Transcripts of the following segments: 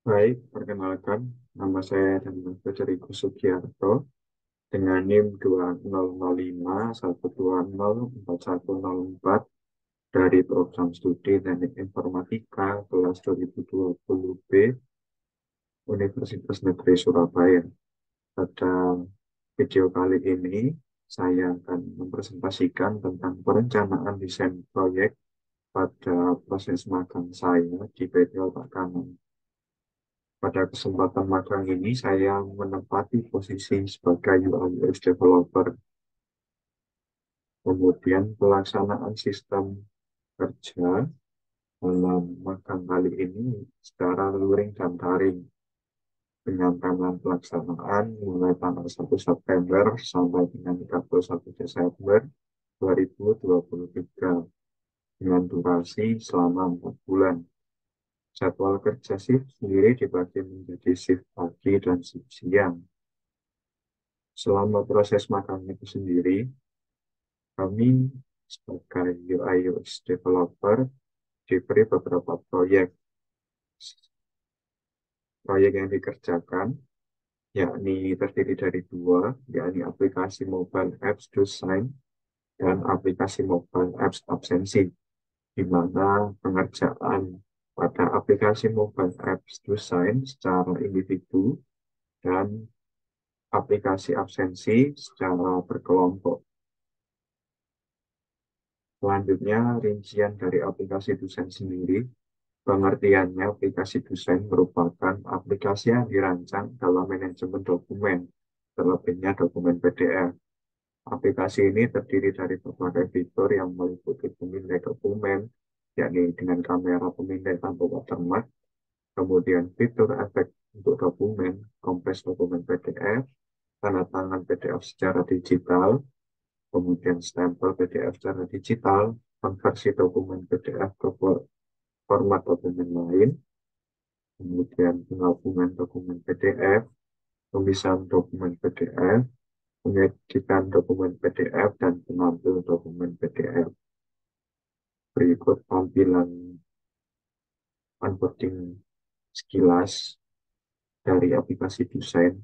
Baik, perkenalkan, nama saya Daniel Federico Sugiarto dengan NIM 2005120104 dari program studi Teknik Informatika kelas 2020B Universitas Negeri Surabaya. Pada video kali ini, saya akan mempresentasikan tentang perencanaan desain proyek pada proses magang saya di PT Otak Kanan. Pada kesempatan magang ini, saya menempati posisi sebagai UI UX developer. Kemudian pelaksanaan sistem kerja dalam magang kali ini secara luring dan daring dengan timeline pelaksanaan mulai tanggal 1 September sampai dengan 31 Desember 2023 dengan durasi selama 4 bulan. Jadwal kerja shift sendiri dibagi menjadi shift pagi dan shift siang. Selama proses magang itu sendiri, kami sebagai UI UX developer diberi beberapa proyek. Proyek yang dikerjakan yakni terdiri dari dua, yakni aplikasi mobile apps design dan aplikasi mobile apps absensi, di mana pengerjaan pada aplikasi mobile apps design secara individu dan aplikasi absensi secara berkelompok. Selanjutnya, rincian dari aplikasi desain sendiri. Pengertiannya, aplikasi desain merupakan aplikasi yang dirancang dalam manajemen dokumen, terlebihnya dokumen PDF. Aplikasi ini terdiri dari berbagai fitur yang meliputi pemindai dokumen, yakni dengan kamera pemindai tanpa watermark, kemudian fitur efek untuk dokumen, kompres dokumen PDF, tanda tangan PDF secara digital, kemudian stempel PDF secara digital, konversi dokumen PDF ke format dokumen lain, kemudian penggabungan dokumen PDF, pemisahan dokumen PDF, pengeditan dokumen PDF, dan penampil dokumen PDF. Berikut tampilan onboarding sekilas dari aplikasi desain.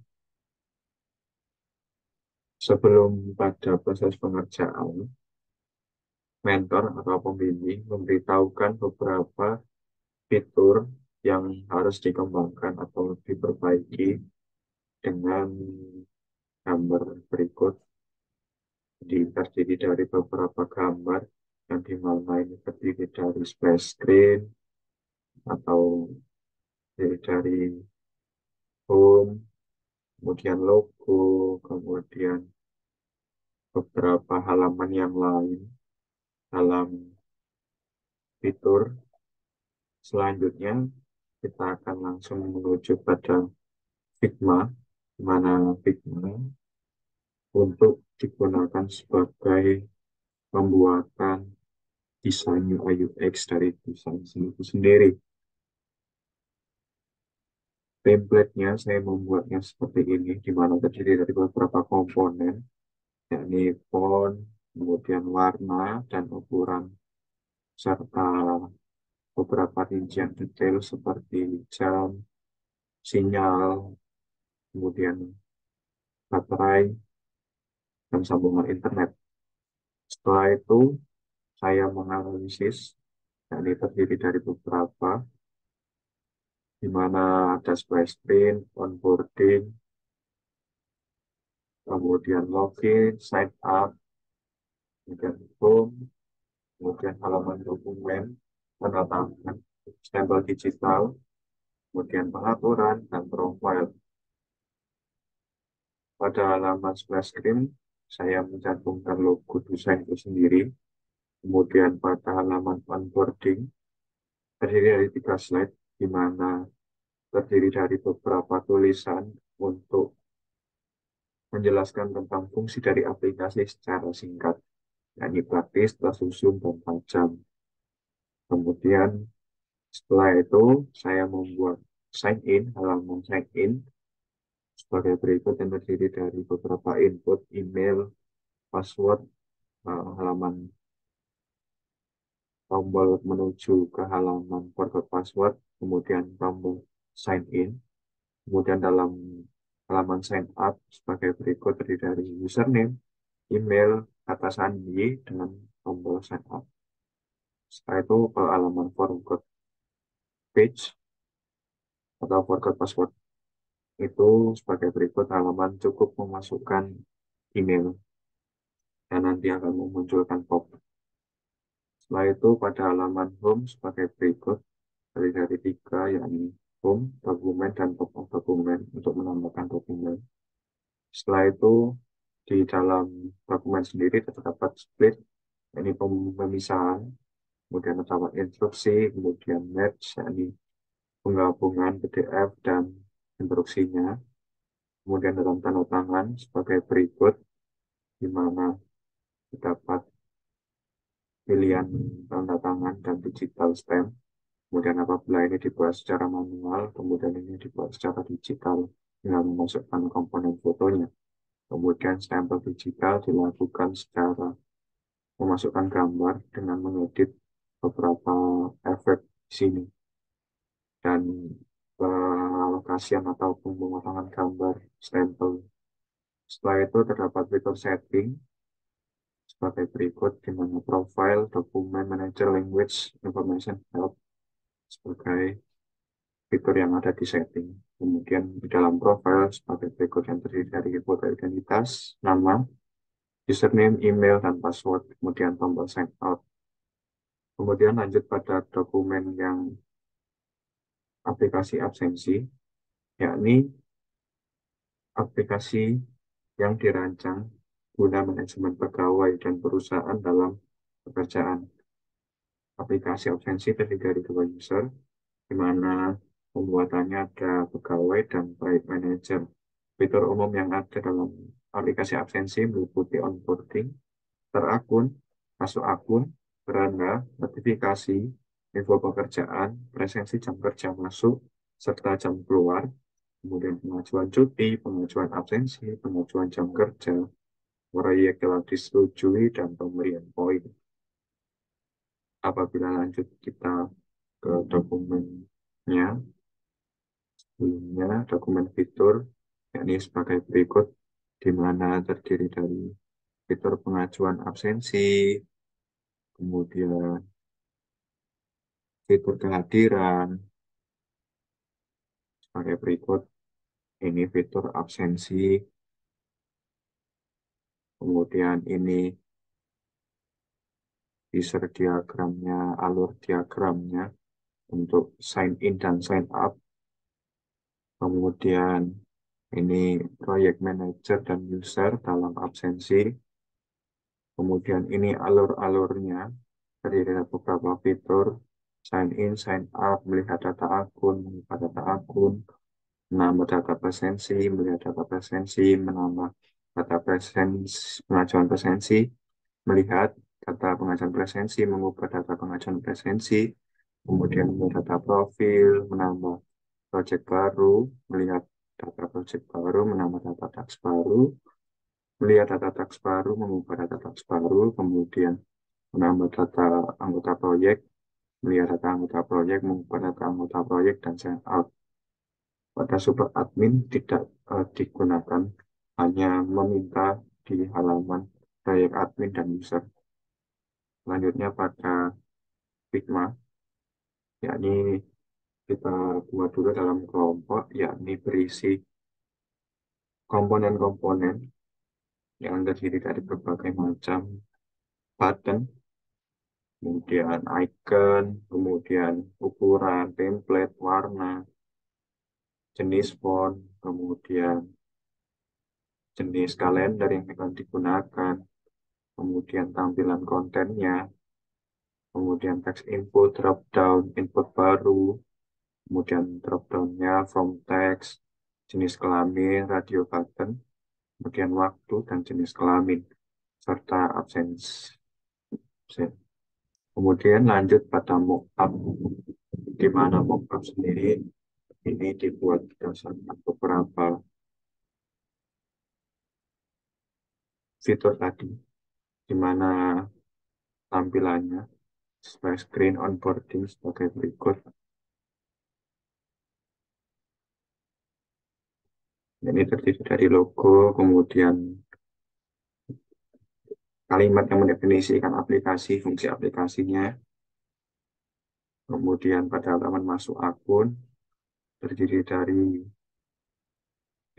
Sebelum pada proses pengerjaan, mentor atau pembimbing memberitahukan beberapa fitur yang harus dikembangkan atau diperbaiki dengan gambar berikut. Terdiri dari beberapa gambar yang dimana ini terdiri dari splash screen atau dari home, kemudian logo, kemudian beberapa halaman yang lain dalam fitur. Selanjutnya kita akan langsung menuju pada Figma, di mana Figma untuk digunakan sebagai pembuatan desain UI UX dari desain itu sendiri. Template-nya saya membuatnya seperti ini, di mana terdiri dari beberapa komponen, yakni font, kemudian warna dan ukuran, serta beberapa rincian detail seperti jam, sinyal, kemudian baterai, dan sambungan internet. Setelah itu, saya menganalisis, yakni terdiri dari beberapa, di mana ada splash screen, onboarding, kemudian login, sign up, kemudian home, kemudian halaman dokumen, tanda tangan, stempel digital, kemudian pengaturan, dan profile. Pada halaman splash screen, saya mencantumkan logo desain itu sendiri. Kemudian pada halaman onboarding, terdiri dari 3 slide, di mana terdiri dari beberapa tulisan untuk menjelaskan tentang fungsi dari aplikasi secara singkat, yakni praktis, tersusun, dan tajam. Kemudian setelah itu saya membuat sign in, halaman sign in sebagai berikut yang terdiri dari beberapa input, email, password, halaman tombol menuju ke halaman forgot password, kemudian tombol sign in. Kemudian dalam halaman sign up sebagai berikut terdiri dari username, email, kata sandi, dengan tombol sign up. Setelah itu ke halaman forgot page atau forgot password. Itu sebagai berikut halaman cukup memasukkan email dan nanti akan memunculkan pop. Setelah itu pada halaman home sebagai berikut dari tiga, yakni home, dokumen, dan pop dokumen untuk menambahkan dokumen. Setelah itu di dalam dokumen sendiri terdapat split, yakni pemisahan, kemudian terdapat instruksi, kemudian match, yakni penggabungan PDF dan instruksinya, kemudian dalam tanda tangan sebagai berikut, di mana terdapat pilihan tanda tangan dan digital stamp. Kemudian apabila ini dibuat secara manual, kemudian ini dibuat secara digital dengan memasukkan komponen fotonya. Kemudian stempel digital dilakukan secara memasukkan gambar dengan mengedit beberapa efek di sini. Dan pengalokasian atau pemotongan gambar stempel. Setelah itu terdapat fitur setting sebagai berikut, di mana profile, dokumen, manager, language, information, help sebagai fitur yang ada di setting. Kemudian di dalam profile sebagai berikut yang terdiri dari foto identitas, nama, username, email, dan password, kemudian tombol sign out. Kemudian lanjut pada dokumen yang aplikasi absensi, yakni aplikasi yang dirancang guna manajemen pegawai dan perusahaan dalam pekerjaan. Aplikasi absensi terdiri dari dua user, di mana pembuatannya ada pegawai dan project manager. Fitur umum yang ada dalam aplikasi absensi meliputi onboarding, terakun, masuk akun, beranda, notifikasi, info pekerjaan, presensi jam kerja masuk, serta jam keluar, kemudian pengajuan cuti, pengajuan absensi, pengajuan jam kerja, proyek telah disetujui, dan pemberian poin. Apabila lanjut kita ke dokumennya, sebelumnya dokumen fitur, yakni sebagai berikut, di mana terdiri dari fitur pengajuan absensi, kemudian fitur kehadiran, sebagai berikut, ini fitur absensi, kemudian ini user diagramnya, alur diagramnya untuk sign in dan sign up, kemudian ini project manager dan user dalam absensi, kemudian ini alur-alurnya terdiri dari beberapa fitur, sign in, sign up, melihat data akun, melihat data akun, menambah data presensi, melihat data presensi, menambah data presensi, pengajuan presensi, melihat data pengajuan presensi, mengubah data pengajuan presensi, kemudian melihat data profil, menambah project baru, melihat data project baru, menambah data tax baru, melihat data tax baru, mengubah data tax baru, kemudian menambah data anggota proyek, melihat data anggota proyek, mengubah data anggota proyek, dan sign out. Pada super admin tidak digunakan, hanya meminta di halaman proyek admin dan user. Selanjutnya pada Figma, yakni kita buat dulu dalam kelompok, yakni berisi komponen-komponen yang terdiri dari berbagai macam button, kemudian icon, kemudian ukuran, template, warna, jenis font, kemudian jenis kalender yang akan digunakan, kemudian tampilan kontennya, kemudian text input, drop down, input baru, kemudian drop downnya from text, jenis kelamin, radio button, kemudian waktu dan jenis kelamin, serta absensi. Kemudian lanjut pada mockup, di mana mockup sendiri ini dibuat berdasarkan beberapa fitur tadi, di mana tampilannya sebagai screen onboarding sebagai berikut. Ini terdiri dari logo, kemudian kalimat yang mendefinisikan aplikasi, fungsi aplikasinya, kemudian pada halaman masuk akun terdiri dari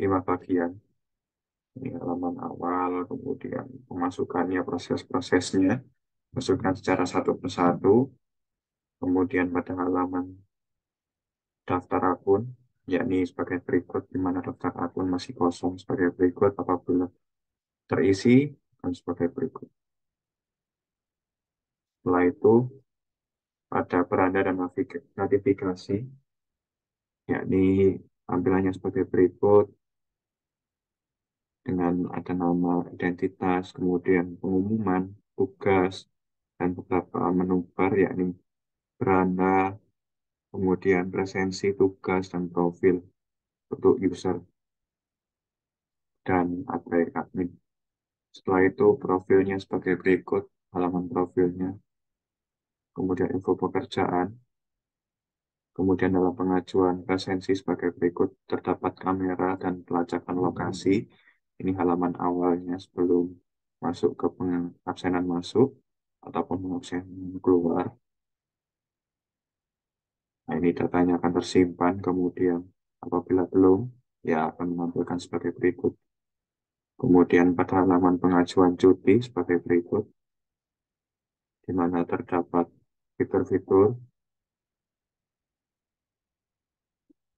5 bagian. Ini halaman awal, kemudian pemasukannya, proses-prosesnya, masukkan secara satu persatu, kemudian pada halaman daftar akun, yakni sebagai berikut, di mana daftar akun masih kosong sebagai berikut, apabila terisi dan sebagai berikut. Setelah itu, pada beranda dan notifikasi, yakni tampilannya sebagai berikut, dengan ada nama, identitas, kemudian pengumuman, tugas, dan beberapa menu bar, yakni beranda, kemudian presensi, tugas, dan profil untuk user dan admin. Setelah itu profilnya sebagai berikut, halaman profilnya, kemudian info pekerjaan, kemudian dalam pengajuan presensi sebagai berikut, terdapat kamera dan pelacakan lokasi. Ini halaman awalnya sebelum masuk ke pengabsenan masuk ataupun pengabsenan keluar. Nah, ini datanya akan tersimpan, kemudian apabila belum, ya akan menampilkan sebagai berikut. Kemudian pada halaman pengajuan cuti sebagai berikut, di mana terdapat fitur-fitur,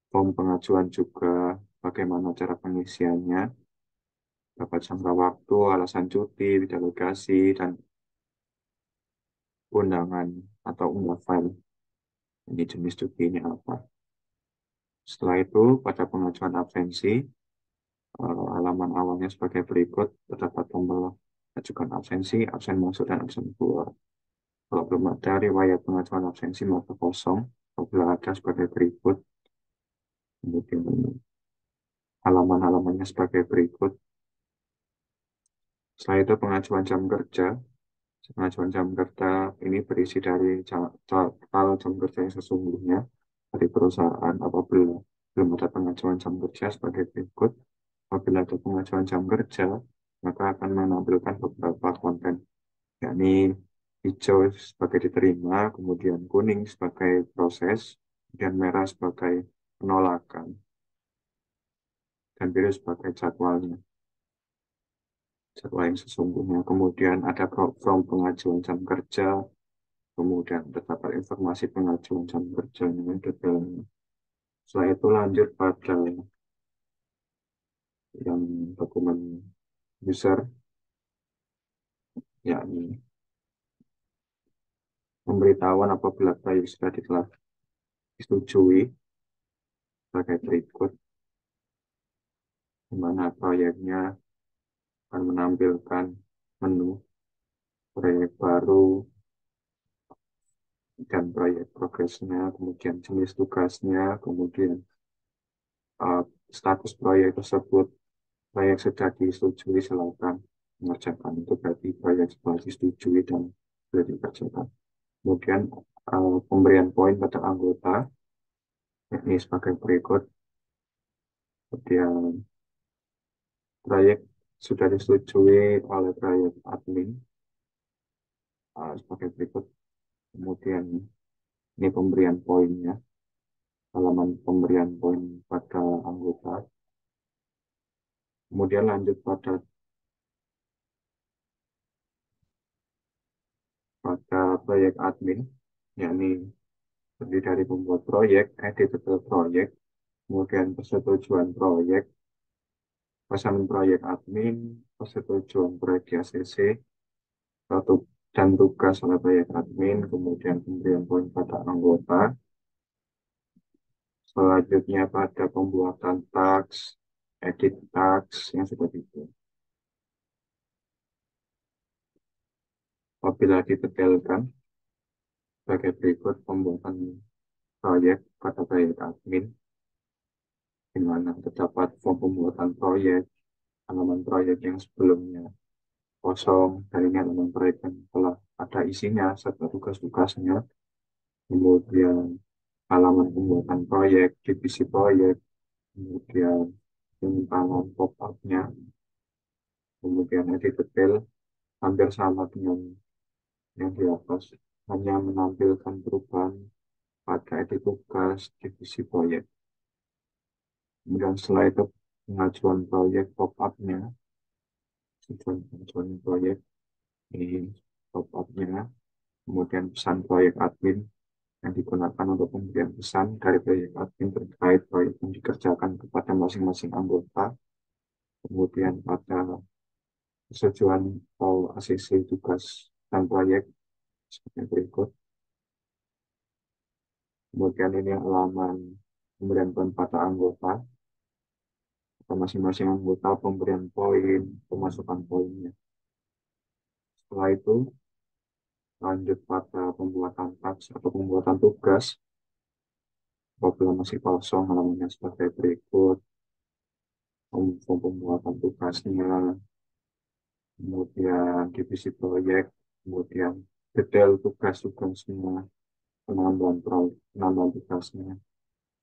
form pengajuan juga, bagaimana cara pengisiannya, dapat jangka waktu, alasan cuti, delegasi, dan undangan atau unggah file. Ini jenis cutinya apa. Setelah itu, pada pengajuan absensi, halaman awalnya sebagai berikut, terdapat tombol ajukan absensi, absen masuk, dan absen keluar. Kalau belum ada riwayat pengajuan absensi, maka kosong. Apabila ada sebagai berikut, kemudian halaman-halamannya sebagai berikut. Setelah itu pengajuan jam kerja. Pengajuan jam kerja ini berisi dari total jam kerja yang sesungguhnya dari perusahaan. Apabila belum ada pengajuan jam kerja sebagai berikut, apabila ada pengajuan jam kerja, maka akan menampilkan beberapa konten, yakni hijau sebagai diterima, kemudian kuning sebagai proses, dan merah sebagai penolakan, dan biru sebagai jadwal yang sesungguhnya. Kemudian ada from pengajuan jam kerja, kemudian terdapat informasi pengajuan jam kerja yang detailnya. Setelah itu lanjut pada yang dokumen user, yakni pemberitahuan apabila proyek sudah telah disetujui sebagai berikut, di mana proyeknya akan menampilkan menu proyek baru dan proyek progresnya, kemudian jenis tugasnya, kemudian uh, status proyek tersebut. Proyek sudah disetujui, silakan mengerjakan. Itu berarti proyek sudah disetujui dan sudah dikerjakan. Kemudian pemberian poin pada anggota, yakni sebagai berikut. Kemudian proyek sudah disetujui oleh proyek admin, sebagai berikut. Kemudian ini pemberian poinnya, halaman pemberian poin pada anggota. Kemudian lanjut pada proyek admin, yakni terdiri dari pembuat proyek, edit detail proyek, kemudian persetujuan proyek, pesanan proyek admin, persetujuan proyek di ACC, satu dan tugas oleh proyek admin, kemudian pemberian poin pada anggota. Selanjutnya pada pembuatan task, edit task yang seperti itu. Apabila didetailkan sebagai berikut pembuatan proyek pada proyek admin, di mana terdapat form pembuatan proyek, halaman proyek yang sebelumnya kosong, dan ini halaman proyek yang telah ada isinya serta tugas-tugasnya, kemudian halaman pembuatan proyek, divisi proyek, kemudian penyimpanan pop-up-nya, kemudian edit detail hampir sama dengan yang di atas, hanya menampilkan perubahan pada edit tugas divisi proyek. Kemudian setelah itu pengajuan proyek pop-up-nya, tujuan pengajuan proyek di pop-up-nya, kemudian pesan proyek admin yang digunakan untuk pemberian pesan dari proyek admin terkait proyek yang dikerjakan kepada masing-masing anggota, kemudian pada persetujuan atau ACC tugas dan proyek seperti berikut. Kemudian ini halaman pemberian poin pada anggota, atau masing-masing anggota pemberian poin, pemasukan poinnya. Setelah itu lanjut pada pembuatan task atau pembuatan tugas. Apabila masih kosong halamannya sebagai berikut, pembuatan tugasnya, kemudian divisi proyek, kemudian detail tugas-tugasnya, penambahan tugasnya,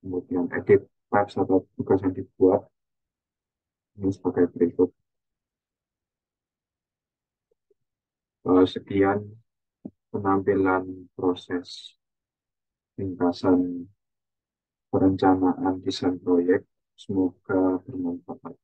kemudian edit task atau tugas yang dibuat, ini sebagai berikut. Sekian penampilan proses ringkasan perencanaan desain proyek. Semoga bermanfaat.